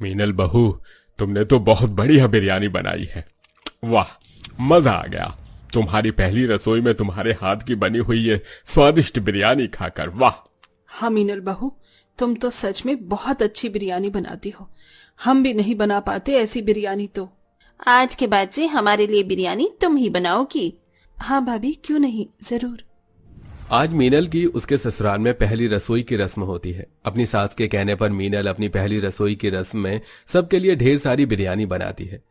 मीनल बहू, तुमने तो बहुत बढ़िया बिरयानी बनाई है। वाह, मजा आ गया तुम्हारी पहली रसोई में तुम्हारे हाथ की बनी हुई ये स्वादिष्ट बिरयानी खाकर। वाह। हाँ मीनल बहू, तुम तो सच में बहुत अच्छी बिरयानी बनाती हो। हम भी नहीं बना पाते ऐसी बिरयानी तो। आज के बाद से हमारे लिए बिरयानी तुम ही बनाओगी। हाँ भाभी, क्यों नहीं, जरूर। आज मीनल की उसके ससुराल में पहली रसोई की रस्म होती है। अपनी सास के कहने पर मीनल अपनी पहली रसोई की रस्म में सबके लिए ढेर सारी बिरयानी बनाती है।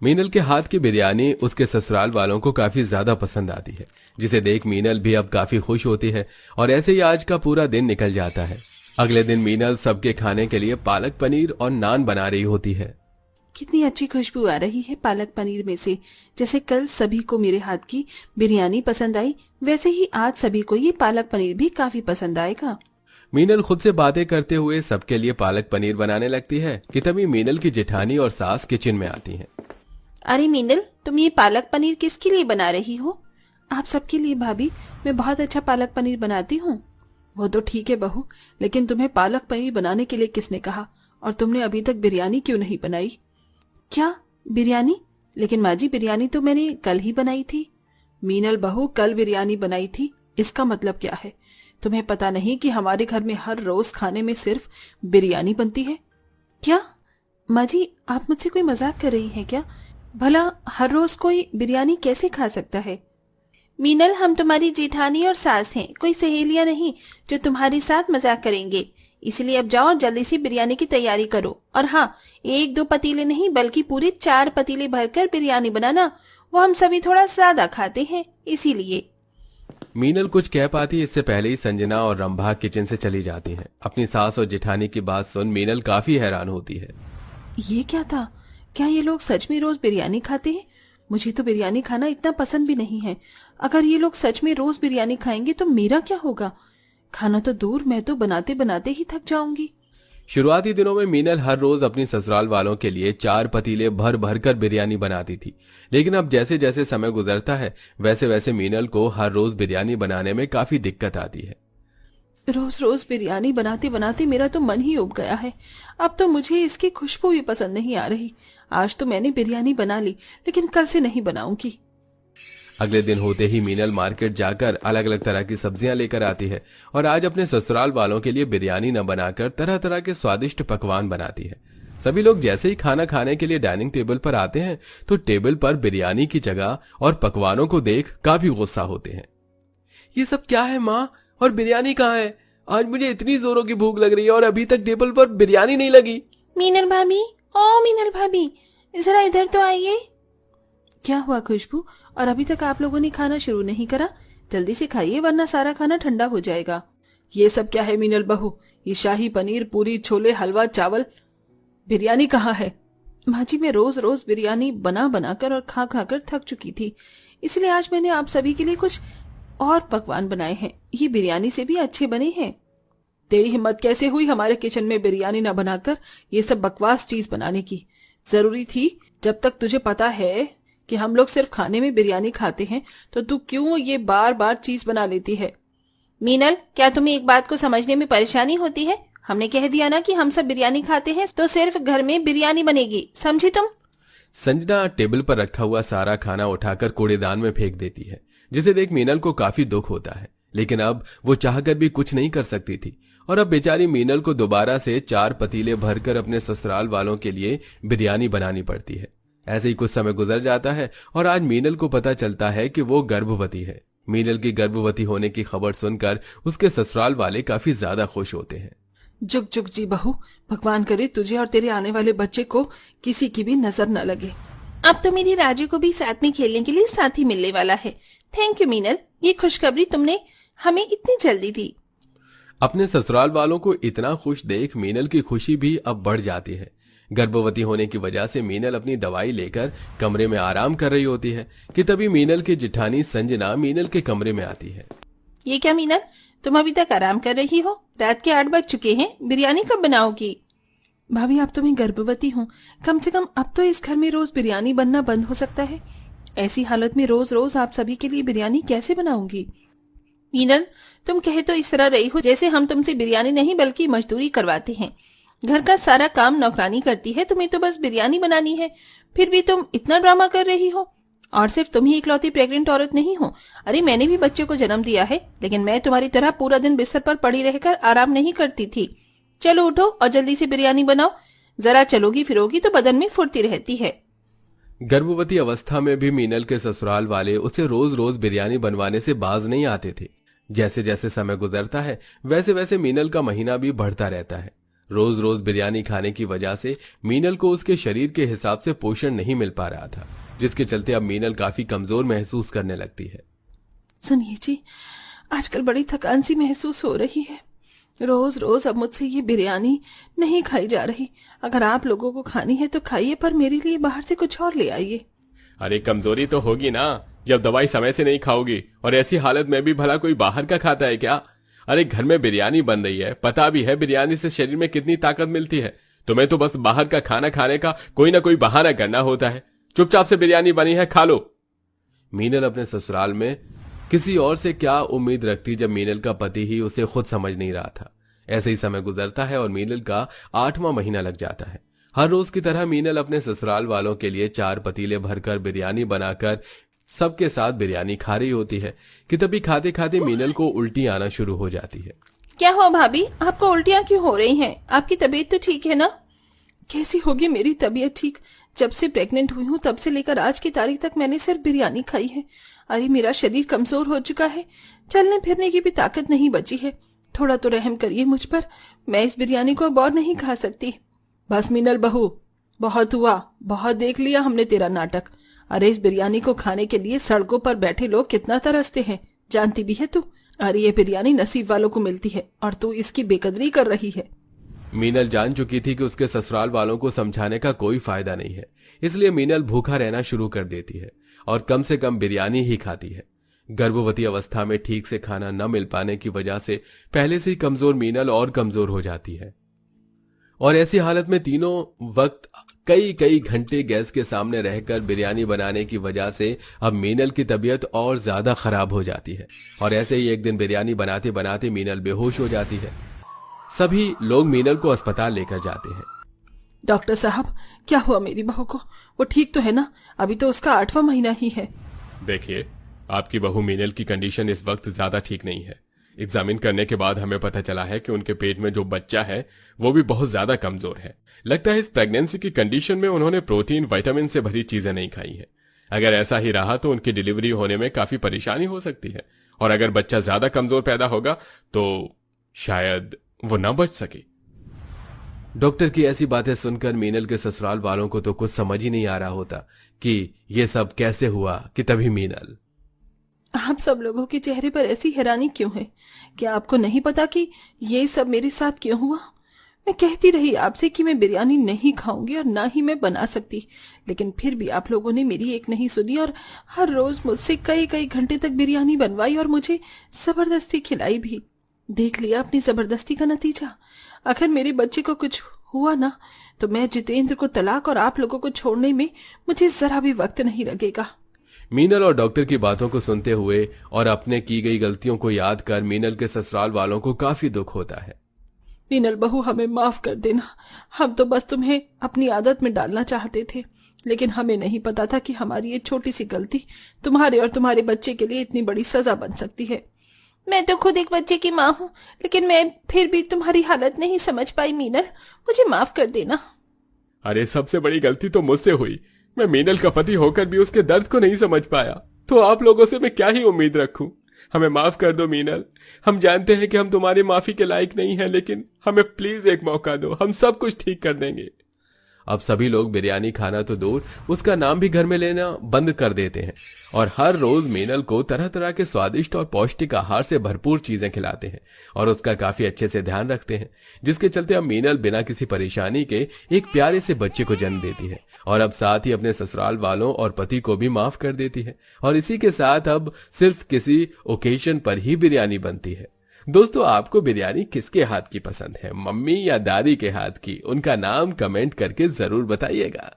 मीनल के हाथ की बिरयानी उसके ससुराल वालों को काफी ज्यादा पसंद आती है, जिसे देख मीनल भी अब काफी खुश होती है। और ऐसे ही आज का पूरा दिन निकल जाता है। अगले दिन मीनल सबके खाने के लिए पालक पनीर और नान बना रही होती है। कितनी अच्छी खुशबू आ रही है पालक पनीर में से। जैसे कल सभी को मेरे हाथ की बिरयानी पसंद आई, वैसे ही आज सभी को ये पालक पनीर भी काफी पसंद आएगा। मीनल खुद से बातें करते हुए सबके लिए पालक पनीर बनाने लगती है कि तभी मीनल की जेठानी और सास किचन में आती हैं। अरे मीनल, तुम ये पालक पनीर किसके लिए बना रही हो? आप सबके लिए भाभी, मैं बहुत अच्छा पालक पनीर बनाती हूँ। वो तो ठीक है बहू, लेकिन तुम्हें पालक पनीर बनाने के लिए किसने कहा? और तुमने अभी तक बिरयानी क्यों नहीं बनाई? क्या बिरयानी? लेकिन माँ जी, बिरयानी तो मैंने कल ही बनाई थी। मीनल बहू, कल बिरयानी बनाई थी, इसका मतलब क्या है? तुम्हें पता नहीं कि हमारे घर में हर रोज खाने में सिर्फ बिरयानी बनती है? क्या माँ जी, आप मुझसे कोई मजाक कर रही हैं क्या? भला हर रोज कोई बिरयानी कैसे खा सकता है? मीनल, हम तुम्हारी जेठानी और सास हैं, कोई सहेलियां नहीं जो तुम्हारे साथ मजाक करेंगे। इसलिए अब जाओ और जल्दी से बिरयानी की तैयारी करो। और हाँ, 1-2 पतीले नहीं बल्कि पूरे 4 पतीले भरकर बिरयानी बनाना। वो हम सभी थोड़ा ज्यादा खाते हैं, इसीलिए। मीनल कुछ कह पाती इससे पहले ही संजना और रंभा किचन से चली जाती हैं। अपनी सास और जेठानी की बात सुन मीनल काफी हैरान होती है। ये क्या था? क्या ये लोग सच में रोज बिरयानी खाते हैं? मुझे तो बिरयानी खाना इतना पसंद भी नहीं है। अगर ये लोग सच में रोज बिरयानी खाएंगे तो मेरा क्या होगा? खाना तो दूर, मैं तो बनाते बनाते ही थक जाऊंगी। शुरुआती दिनों में मीनल हर रोज अपनी ससुराल वालों के लिए 4 पतीले भर भर कर बिरयानी बनाती थी। लेकिन अब जैसे जैसे समय गुजरता है, वैसे वैसे मीनल को हर रोज बिरयानी बनाने में काफी दिक्कत आती है। रोज रोज बिरयानी बनाते बनाते मेरा तो मन ही उब गया है। अब तो मुझे इसकी खुशबू भी पसंद नहीं आ रही। आज तो मैंने बिरयानी बना ली, लेकिन कल से नहीं बनाऊंगी। अगले दिन होते ही मीनल मार्केट जाकर अलग अलग तरह की सब्जियां लेकर आती है और आज अपने ससुराल वालों के लिए बिरयानी न बनाकर तरह तरह के स्वादिष्ट पकवान बनाती है। सभी लोग जैसे ही खाना खाने के लिए डाइनिंग टेबल पर आते हैं तो टेबल पर बिरयानी की जगह और पकवानों को देख काफी गुस्सा होते हैं। ये सब क्या है माँ? और बिरयानी कहाँ है? आज मुझे इतनी जोरों की भूख लग रही है और अभी तक टेबल पर बिरयानी नहीं लगी। मीनल भाभी, ओ मीनल भाभी, जरा इधर तो आइए। क्या हुआ खुशबू? और अभी तक आप लोगों ने खाना शुरू नहीं करा? जल्दी से खाइए वरना सारा खाना ठंडा हो जाएगा। ये सब क्या है मीनल बहू? ये शाही पनीर, पूरी, छोले, हलवा, चावल, बिरयानी कहाँ है? माँ जी, मैं रोज रोज बिरयानी बना बनाकर और खा खाकर थक चुकी थी, इसलिए आज मैंने आप सभी के लिए कुछ और पकवान बनाए हैं। ये बिरयानी से भी अच्छे बने हैं। तेरी हिम्मत कैसे हुई हमारे किचन में बिरयानी न बनाकर ये सब बकवास चीज बनाने की? जरूरी थी? जब तक तुझे पता है कि हम लोग सिर्फ खाने में बिरयानी खाते हैं तो तू क्यों ये बार बार चीज बना लेती है? मीनल, क्या तुम्हें एक बात को समझने में परेशानी होती है? हमने कह दिया ना कि हम सब बिरयानी खाते हैं, तो सिर्फ घर में बिरयानी बनेगी, समझी तुम? संजना टेबल पर रखा हुआ सारा खाना उठाकर कूड़ेदान में फेंक देती है, जिसे देख मीनल को काफी दुख होता है। लेकिन अब वो चाहकर भी कुछ नहीं कर सकती थी और अब बेचारी मीनल को दोबारा से 4 पतीले भरकर अपने ससुराल वालों के लिए बिरयानी बनानी पड़ती है। ऐसे ही कुछ समय गुजर जाता है और आज मीनल को पता चलता है कि वो गर्भवती है। मीनल की गर्भवती होने की खबर सुनकर उसके ससुराल वाले काफी ज्यादा खुश होते हैं। जुग जुग जी बहू, भगवान करे तुझे और तेरे आने वाले बच्चे को किसी की भी नजर न लगे। अब तो मेरी राजू को भी साथ में खेलने के लिए साथी मिलने वाला है। थैंक यू मीनल, ये खुशखबरी तुमने हमें इतनी जल्दी दी। अपने ससुराल वालों को इतना खुश देख मीनल की खुशी भी अब बढ़ जाती है। गर्भवती होने की वजह से मीनल अपनी दवाई लेकर कमरे में आराम कर रही होती है कि तभी मीनल की जेठानी संजना मीनल के कमरे में आती है। ये क्या मीनल, तुम अभी तक आराम कर रही हो? रात के 8 बज चुके हैं, बिरयानी कब बनाओगी? भाभी, अब तो मैं गर्भवती हूँ, कम से कम अब तो इस घर में रोज बिरयानी बनना बंद हो सकता है। ऐसी हालत में रोज रोज आप सभी के लिए बिरयानी कैसे बनाऊंगी? मीनल, तुम कहे तो इस तरह रही हो जैसे हम तुमसे बिरयानी नहीं बल्कि मजदूरी करवाते हैं। घर का सारा काम नौकरानी करती है, तुम्हें तो बस बिरयानी बनानी है, फिर भी तुम इतना ड्रामा कर रही हो। और सिर्फ तुम ही इकलौती प्रेग्नेंट औरत नहीं हो, अरे मैंने भी बच्चे को जन्म दिया है, लेकिन मैं तुम्हारी तरह पूरा दिन बिस्तर पर पड़ी रहकर आराम नहीं करती थी। चलो उठो और जल्दी से बिरयानी बनाओ, जरा चलोगी फिरोगी तो बदन में फुर्ती रहती है। गर्भवती अवस्था में भी मीनल के ससुराल वाले उसे रोज रोज बिरयानी बनवाने से बाज नहीं आते थे। जैसे जैसे समय गुजरता है वैसे वैसे मीनल का महीना भी बढ़ता रहता है। रोज रोज बिरयानी खाने की वजह से मीनल को उसके शरीर के हिसाब से पोषण नहीं मिल पा रहा था, जिसके चलते अब मीनल काफी कमजोर महसूस करने लगती है। सुनिए जी, आजकल बड़ी थकान सी महसूस हो रही है। रोज रोज अब मुझसे ये बिरयानी नहीं खाई जा रही। अगर आप लोगों को खानी है तो खाइए, पर मेरे लिए बाहर से कुछ और ले आइए। अरे कमजोरी तो होगी ना जब दवाई समय से नहीं खाओगी, और ऐसी हालत में भी भला कोई बाहर का खाता है क्या? अरे घर में बिरयानी बन रही है, पता भी है बिरयानी से शरीर में कितनी ताकत मिलती है। तुम्हें तो बस बाहर का खाना खाने का कोई ना कोई बहाना करना होता है। चुपचाप से बिरयानी बनी है, खा लो। मीनल अपने ससुराल में किसी और से क्या उम्मीद रखती जब मीनल का पति ही उसे खुद समझ नहीं रहा था। ऐसे ही समय गुजरता है और मीनल का 8वां महीना लग जाता है। हर रोज की तरह मीनल अपने ससुराल वालों के लिए 4 पतीले भरकर बिरयानी बनाकर सबके साथ बिरयानी खा रही होती है कि तभी खाते खाते मीनल को उल्टी आना शुरू हो जाती है। क्या हुआ भाभी, आपको उल्टियां क्यों हो रही हैं? आपकी तबीयत तो ठीक है ना? कैसी होगी मेरी तबीयत ठीक? जब से प्रेग्नेंट हुई हूँ तब से लेकर आज की तारीख तक मैंने सिर्फ बिरयानी खाई है। अरे मेरा शरीर कमजोर हो चुका है, चलने फिरने की भी ताकत नहीं बची है। थोड़ा तो रहम करिए मुझ पर, मैं इस बिरयानी को अब और नहीं खा सकती। बस मीनल बहू, बहुत हुआ, बहुत देख लिया हमने तेरा नाटक। अरे इस बिरयानी को खाने के लिए सड़कों पर बैठे लोग कितना तरसते हैं, जानती भी है तू। अरे ये बिरयानी नसीब वालों को मिलती है और तू इसकी बेकदरी कर रही है। मीनल जान चुकी थी कि उसके ससुराल वालों को समझाने का कोई फायदा नहीं है, इसलिए मीनल भूखा रहना शुरू कर देती है और कम से कम बिरयानी ही खाती है। गर्भवती अवस्था में ठीक से खाना न मिल पाने की वजह से पहले से ही कमजोर मीनल और कमजोर हो जाती है और ऐसी हालत में तीनों वक्त कई कई घंटे गैस के सामने रहकर बिरयानी बनाने की वजह से अब मीनल की तबीयत और ज्यादा खराब हो जाती है। और ऐसे ही एक दिन बिरयानी बनाते बनाते मीनल बेहोश हो जाती है। सभी लोग मीनल को अस्पताल लेकर जाते हैं। डॉक्टर साहब, क्या हुआ मेरी बहू को? वो ठीक तो है ना? अभी तो उसका 8वां महीना ही है। देखिए, आपकी बहू मीनल की कंडीशन इस वक्त ज्यादा ठीक नहीं है। एग्जामिन करने के बाद हमें पता चला है कि उनके पेट में जो बच्चा है वो भी बहुत ज्यादा कमजोर है। लगता है इस प्रेगनेंसी की कंडीशन में उन्होंने प्रोटीन विटामिन से भरी चीजें नहीं खाई है। अगर ऐसा ही रहा तो उनकी डिलीवरी होने में काफी परेशानी हो सकती है, और अगर बच्चा ज्यादा कमजोर पैदा होगा तो शायद वो न बच सके। डॉक्टर की ऐसी बातें सुनकर मीनल के ससुराल वालों को तो कुछ समझ ही नहीं आ रहा होता कि ये सब कैसे हुआ कि तभी मीनल। आप सब लोगों के चेहरे पर ऐसी हैरानी क्यों है? क्या आपको नहीं पता कि ये सब मेरे साथ क्यों हुआ? मैं कहती रही आपसे कि मैं बिरयानी नहीं खाऊंगी और ना ही मैं बना सकती, लेकिन फिर भी आप लोगों ने मेरी एक नहीं सुनी और हर रोज मुझसे कई कई घंटे तक बिरयानी बनवाई और मुझे जबरदस्ती खिलाई भी। देख लिया अपनी जबरदस्ती का नतीजा। अगर मेरे बच्चे को कुछ हुआ ना तो मैं जितेंद्र को तलाक और आप लोगों को छोड़ने में मुझे जरा भी वक्त नहीं लगेगा। मीनल और डॉक्टर की बातों को सुनते हुए और अपने की गई गलतियों को याद कर मीनल के ससुराल वालों को काफी दुख होता है। मीनल बहू, हमें माफ कर देना। हम तो बस तुम्हें अपनी आदत में डालना चाहते थे, लेकिन हमें नहीं पता था कि हमारी ये छोटी सी गलती तुम्हारे और तुम्हारे बच्चे के लिए इतनी बड़ी सजा बन सकती है। मैं तो खुद एक बच्चे की माँ हूँ, लेकिन मैं फिर भी तुम्हारी हालत नहीं समझ पाई मीनल, मुझे माफ कर देना। अरे सबसे बड़ी गलती तो मुझसे हुई। मैं मीनल का पति होकर भी उसके दर्द को नहीं समझ पाया, तो आप लोगों से मैं क्या ही उम्मीद रखूं। हमें माफ कर दो मीनल। हम जानते हैं कि हम तुम्हारी माफी के लायक नहीं हैं, लेकिन हमें प्लीज एक मौका दो, हम सब कुछ ठीक कर देंगे। अब सभी लोग बिरयानी खाना तो दूर, उसका नाम भी घर में लेना बंद कर देते हैं और हर रोज मीनल को तरह तरह के स्वादिष्ट और पौष्टिक आहार से भरपूर चीजें खिलाते हैं और उसका काफी अच्छे से ध्यान रखते हैं, जिसके चलते अब मीनल बिना किसी परेशानी के एक प्यारे से बच्चे को जन्म देती है और अब साथ ही अपने ससुराल वालों और पति को भी माफ कर देती है। और इसी के साथ अब सिर्फ किसी ओकेजन पर ही बिरयानी बनती है। दोस्तों, आपको बिरयानी किसके हाथ की पसंद है, मम्मी या दादी के हाथ की? उनका नाम कमेंट करके जरूर बताइएगा।